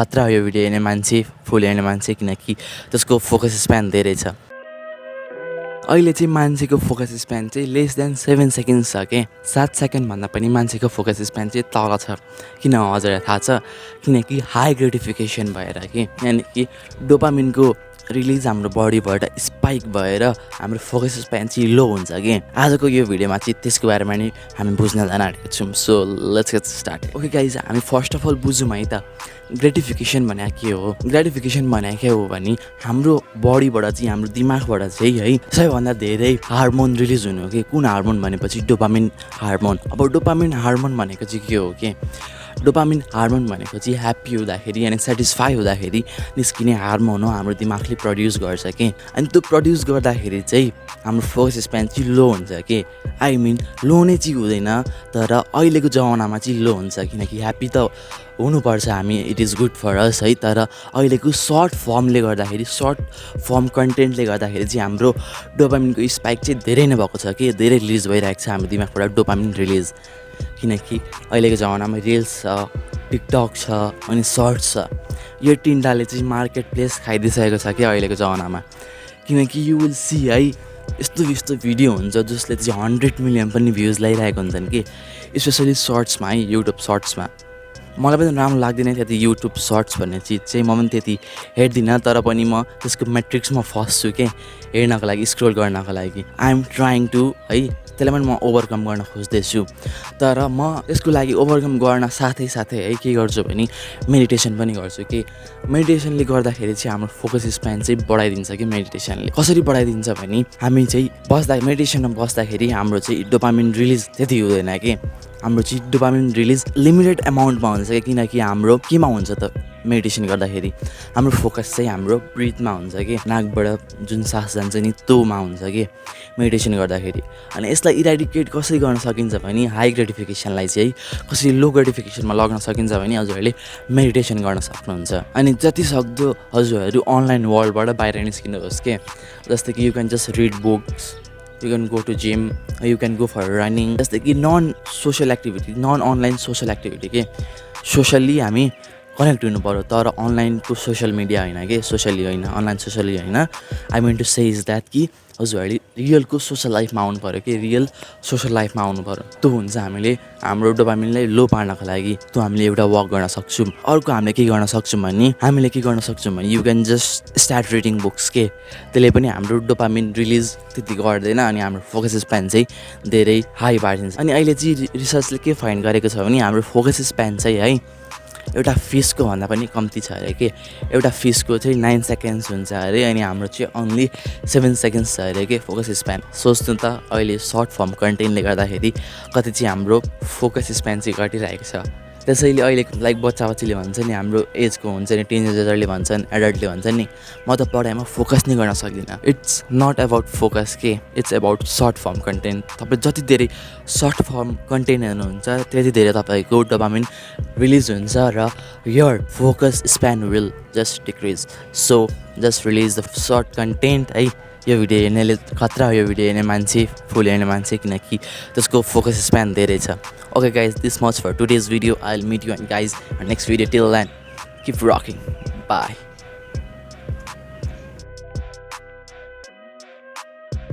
खतरा हो यो भिडियो हेर्ने मान्छे फुल हेर्ने मान्छे किनकि त्यसको फोकस स्प्यान धेरै छ। अहिले चाहिँ मान्छेको फोकस स्प्यान चाहिँ लेस देन 7 सेकेन्ड्स छ के 7 सेकेन्डभन्दा पनि मान्छेको फोकस स्प्यान चाहिँ तल छ। किन हो हजुरलाई थाहा छ? किनकि हाई ग्रेटिफिकेसन भएर कि यानि कि डोपामिनको रिलिज हाम्रो बडीबाट स्पाइक भएर हाम्रो फोकस स्प्यान चाहिँ लो हुन्छ कि। आजको यो भिडियोमा चाहिँ त्यसको बारेमा नि हामी बुझ्न जान आँटेको छौँ। So let's get started. Okay guys, हामी फर्स्ट अफ अल बुझौँ है त ग्रेटिफिकेसन भने के हो। ग्रेटिफिकेसन भने के हो भने हाम्रो बडीबाट चाहिँ हाम्रो दिमागबाट चाहिँ है सबैभन्दा धेरै हार्मोन रिलिज हुनु हो कि। कुन हार्मोन भनेपछि डोपामिन हार्मोन। अब डोपामिन हार्मोन भनेको चाहिँ के हो कि डोपामिन हार्मोन भनेको चाहिँ ह्याप्पी हुँदाखेरि अनि सेटिस्फाई हुँदाखेरि निस्किने हार्मोन हो, हाम्रो दिमागले प्रड्युस गर्छ कि। अनि त्यो प्रड्युस गर्दाखेरि चाहिँ हाम्रो फोकस स्प्यान चाहिँ लो हुन्छ कि। आई मिन लो नै चाहिँ हुँदैन, तर अहिलेको जमानामा चाहिँ लो हुन्छ किनकि ह्याप्पी त हुनुपर्छ हामी, इट इज गुड फर अस है। तर अहिलेको सर्ट फर्मले गर्दाखेरि सर्ट फर्म कन्टेन्टले गर्दाखेरि चाहिँ हाम्रो डोपामिनको स्पाइक चाहिँ धेरै नै भएको छ कि। धेरै रिलिज भइरहेको छ हाम्रो दिमागबाट डोपामिन रिलिज, किनकि अहिलेको जमानामा रिल्स छ, टिकटक छ अनि सर्ट्स छ। यो तिनवटाले चाहिँ मार्केट प्लेस खाइदिइसकेको छ कि अहिलेको जमानामा। किनकि यु विल सी है यस्तो भिडियो हुन्छ जसले चाहिँ 100 मिलियन पनि भ्युज ल्याइरहेको हुन्छन् कि, स्पेसली सर्ट्समा है, युट्युब सर्ट्समा। मलाई पनि राम्रो लाग्दैन थियो त्यो युट्युब सर्ट्स भन्ने चिज चाहिँ, म पनि त्यति हेर्दिनँ। तर पनि म त्यसको मेट्रिक्समा फस्छु के हेर्नको लागि, स्क्रोल गर्नको लागि। आई एम ट्राइङ टु है, त्यसलाई पनि म ओभरकम गर्न खोज्दैछु। तर म यसको लागि ओभरकम गर्न साथै है के गर्छु भने मेडिटेसन पनि गर्छु कि। मेडिटेसनले गर्दाखेरि चाहिँ हाम्रो फोकस स्प्यान चाहिँ बढाइदिन्छ कि। मेडिटेसनले कसरी बढाइदिन्छ भने हामी चाहिँ मेडिटेसनमा बस्दाखेरि हाम्रो चाहिँ डोपामिन रिलिज त्यति हुँदैन कि। हाम्रो चाहिँ डोपामिन रिलिज लिमिटेड एमाउन्टमा हुन्छ कि। किनकि हाम्रो केमा हुन्छ त मेडिटेसन गर्दाखेरि हाम्रो फोकस चाहिँ हाम्रो ब्रिथमा हुन्छ कि। नाकबाट जुन सास जान्छ नि त्योमा हुन्छ कि मेडिटेसन गर्दाखेरि। अनि यसलाई इराडिकेट कसरी गर्न सकिन्छ भने हाई ग्रेटिफिकेसनलाई चाहिँ कसरी लो ग्रेटिफिकेसनमा लग्न सकिन्छ भने हजुरहरूले मेडिटेसन गर्न सक्नुहुन्छ। अनि जति सक्दो हजुरहरू अनलाइन वर्ल्डबाट बाहिर निस्किनुहोस् के। जस्तै कि you can just read books, you can go to gym, you can go for running. जस्तै कि non social activity, non online social activity के। सोसल्ली हामी कनेक्ट हुनु पऱ्यो, तर अनलाइनको सोसल मिडिया होइन कि, सोसली होइन, अनलाइन सोसली होइन। I mean to say is that कि हजुरहरूले रियलको सोसल लाइफमा आउनु पऱ्यो कि, रियल सोसल लाइफमा आउनु पऱ्यो। त्यो हुन्छ हामीले हाम्रो डोपामिनलाई लो पार्नको लागि। त्यो हामीले एउटा वक गर्न सक्छौँ। अर्को हामीले के गर्न सक्छौँ भने you can just start reading books के। त्यसले पनि हाम्रो डोपामिन रिलिज त्यति गर्दैन अनि हाम्रो फोकस स्प्यान चाहिँ धेरै हाई पारिदिन्छ। अनि अहिले चाहिँ रिसर्चले के फाइन्ड गरेको छ भने हाम्रो फोकस स्प्यान चाहिँ है एउटा फिसको भन्दा पनि कम्ती छ अरे कि। एउटा फिसको चाहिँ 9 सेकेन्ड्स हुन्छ अरे अनि हाम्रो चाहिँ ओन्ली 7 सेकेन्ड्स छ अरे कि फोकस स्प्यान। सोच्नु त अहिले सर्ट फर्म कन्टेन्टले गर्दाखेरि कति चाहिँ हाम्रो फोकस स्प्यान चाहिँ घटिरहेको छ। त्यसैले अहिले लाइक बच्चाले भन्छ नि, हाम्रो एजको हुन्छ नि, टिनेजरले भन्छन्, एडल्टले भन्छन् नि, म त पढाइमा फोकस नै गर्न सक्दिनँ। इट्स नट एबाउट फोकस के, it's about short form content. तपाईँ जति धेरै सर्ट फर्म कन्टेन्ट हेर्नुहुन्छ त्यति धेरै तपाईँको डोपामिन रिलिज हुन्छ र your focus span will just decrease. So just release the short content है। यो भिडियो हेर्नेले खतरा हो यो भिडियो हेर्ने मान्छे फुल हेर्ने मान्छे किनकि त्यसको फोकस स्प्यान धेरै छ। Okay guys, this much for today's video. I'll meet you guys in next video. Till then, keep rocking. Bye.